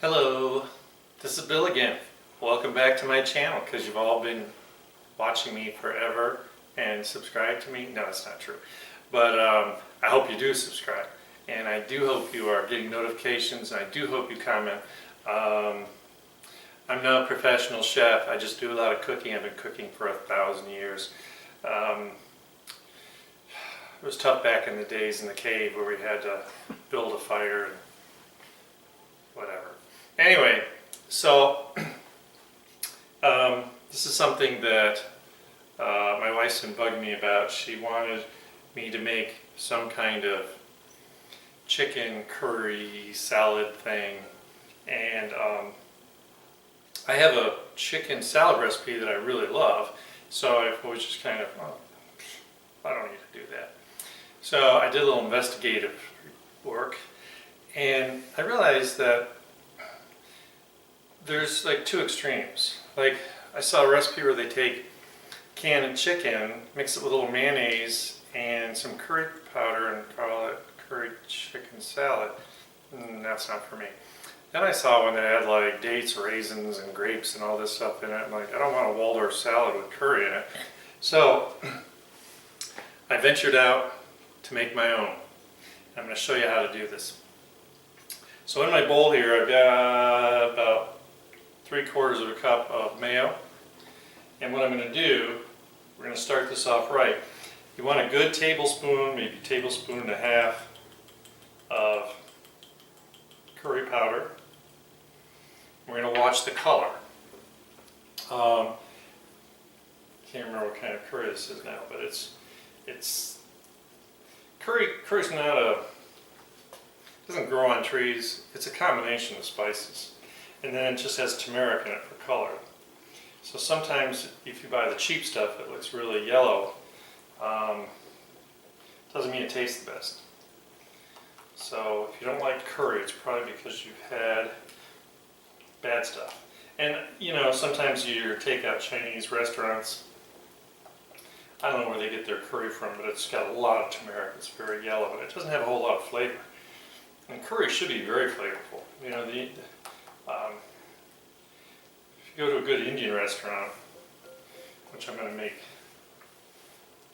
Hello, this is Bill again. Welcome back to my channel because you've all been watching me forever and subscribed to me. No, that's not true. But I hope you do subscribe. And I do hope you are getting notifications, and I do hope you comment. I'm not a professional chef. I just do a lot of cooking. I've been cooking for 1,000 years. It was tough back in the days in the cave where we had to build a fire and whatever. Anyway, so this is something that my wife's been bugging me about. She wanted me to make some kind of chicken curry salad thing, and I have a chicken salad recipe that I really love, so I was just kind of, oh, I don't need to do that. So I did a little investigative work, and I realized that there's like two extremes. Like, I saw a recipe where they take canned chicken, mix it with a little mayonnaise and some curry powder and call it curry chicken salad. That's not for me. Then I saw one that had like dates, raisins, and grapes and all this stuff in it. I'm like, I don't want a Waldorf salad with curry in it. So I ventured out to make my own. I'm going to show you how to do this. So in my bowl here, I've got about 3/4 of a cup of mayo. And what I'm going to do, we're going to start this off right. You want a good tablespoon, maybe a tablespoon and a half of curry powder. We're going to watch the color. Can't remember what kind of curry this is now, but it's curry's not doesn't grow on trees. It's a combination of spices. And then it just has turmeric in it for color. So sometimes if you buy the cheap stuff, it looks really yellow. Doesn't mean it tastes the best. So if you don't like curry, it's probably because you've had bad stuff. And you know, sometimes your takeout Chinese restaurants, I don't know where they get their curry from, but it's got a lot of turmeric. It's very yellow, and it doesn't have a whole lot of flavor. And curry should be very flavorful. You know, if you go to a good Indian restaurant, which I'm going to make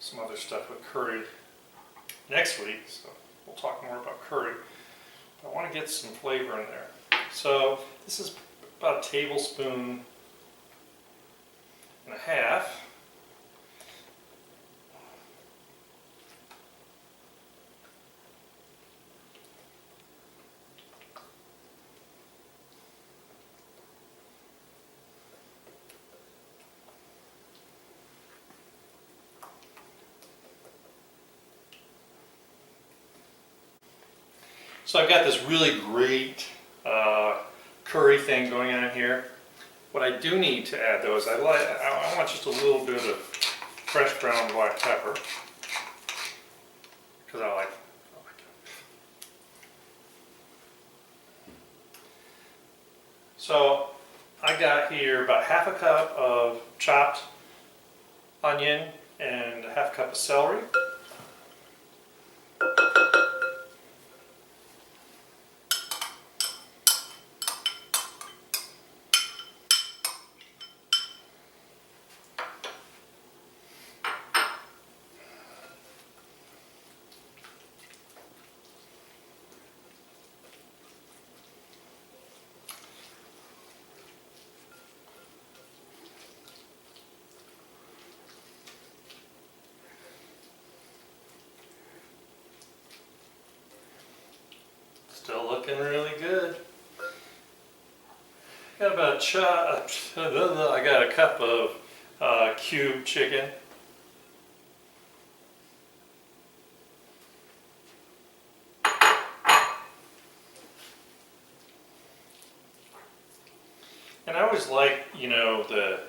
some other stuff with curry next week, so we'll talk more about curry. I want to get some flavor in there. So this is about a tablespoon and a half. So I've got this really great curry thing going on here. What I do need to add though is I want just a little bit of fresh ground black pepper, because I like it. So I got here about half a cup of chopped onion and a half cup of celery. Still looking really good. Got about I got a cup of cubed chicken. And I always like, you know, the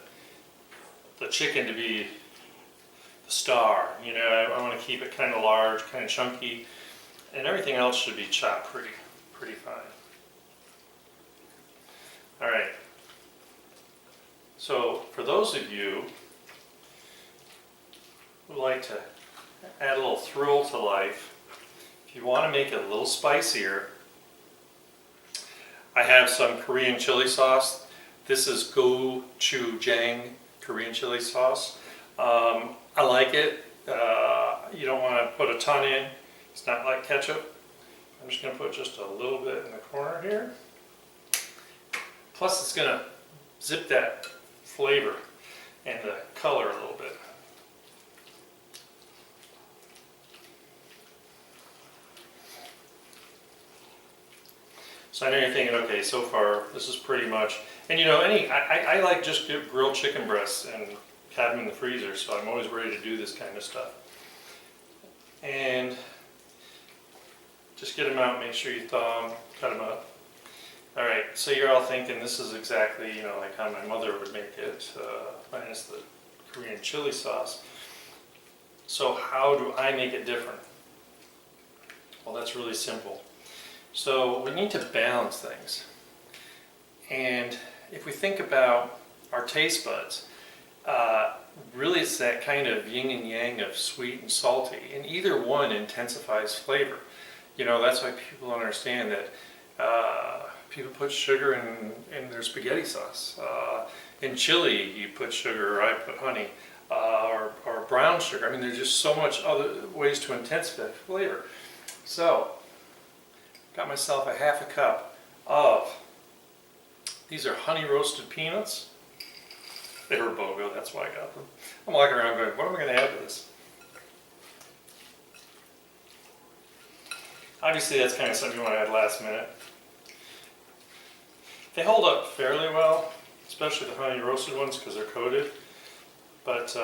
chicken to be the star. You know, I want to keep it kind of large, kind of chunky, and everything else should be chopped pretty fine. All right. So for those of you who like to add a little thrill to life, if you want to make it a little spicier, I have some Korean chili sauce. This is gochujang Korean chili sauce. I like it. You don't want to put a ton in. It's not like ketchup. I'm just going to put just a little bit in the corner here. Plus it's going to zip that flavor and the color a little bit. So I know you're thinking, okay, so far this is pretty much, and you know, I like just grilled chicken breasts and have them in the freezer, so I'm always ready to do this kind of stuff. And just get them out, make sure you thaw them, cut them up. All right, so you're all thinking this is exactly, you know, like how my mother would make it, minus the Korean chili sauce. So how do I make it different? Well, that's really simple. So we need to balance things. And if we think about our taste buds, really it's that kind of yin and yang of sweet and salty, and either one intensifies flavor. You know, that's why people don't understand that people put sugar in their spaghetti sauce. In chili, you put sugar, or I put honey, or brown sugar. I mean, there's just so much other ways to intensify flavor. So, got myself a half a cup of, these are honey roasted peanuts. They were BOGO, that's why I got them. I'm walking around going, what am I going to add to this? Obviously that's kind of something you want to add last minute. They hold up fairly well, especially the honey roasted ones because they're coated. But,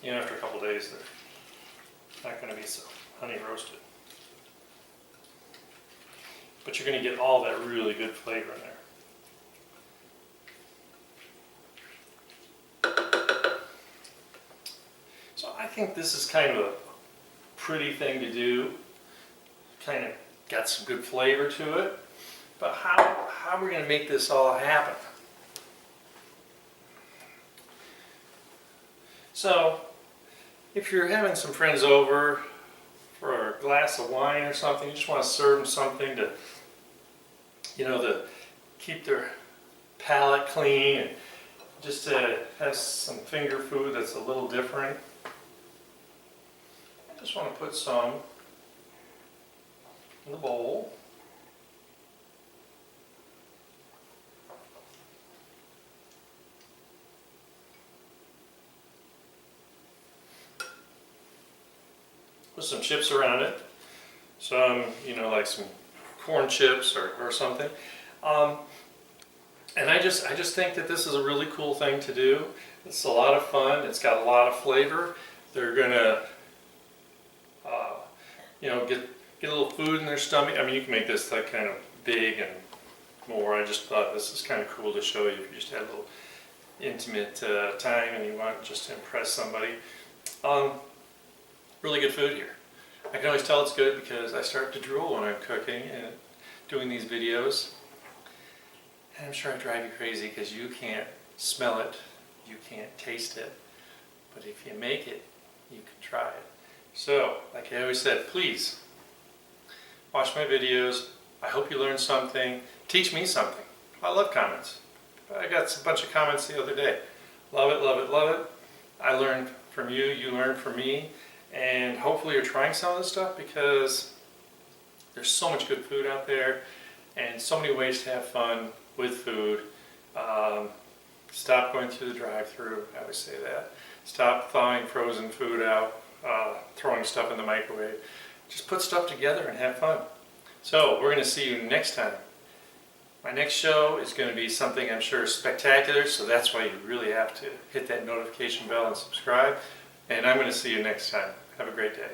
you know, after a couple days they're not going to be so honey roasted. But you're going to get all that really good flavor in there. So I think this is kind of a pretty thing to do. Kind of got some good flavor to it. But how are we going to make this all happen? So if you're having some friends over for a glass of wine or something, you just want to serve them something to, you know, to keep their palate clean and just to have some finger food that's a little different. I just want to put some in the bowl. Put some chips around it, some, you know, like some corn chips or something. And I just think that this is a really cool thing to do. It's a lot of fun. It's got a lot of flavor. They're gonna, you know, get a little food in their stomach. I mean, you can make this like kind of big and more. I just thought this is kind of cool to show you if you just had a little intimate time and you want just to impress somebody. Really good food here. I can always tell it's good because I start to drool when I'm cooking and doing these videos. And I'm sure I drive you crazy because you can't smell it, you can't taste it. But if you make it, you can try it. So, like I always said, please watch my videos. I hope you learned something. Teach me something. I love comments. I got a bunch of comments the other day. Love it, love it, love it. I learned from you, you learned from me. And hopefully you're trying some of this stuff because there's so much good food out there and so many ways to have fun with food. Stop going through the drive-thru, I always say that. Stop thawing frozen food out, throwing stuff in the microwave. Just put stuff together and have fun. So we're going to see you next time. My next show is going to be something I'm sure spectacular, so that's why you really have to hit that notification bell and subscribe. And I'm going to see you next time. Have a great day.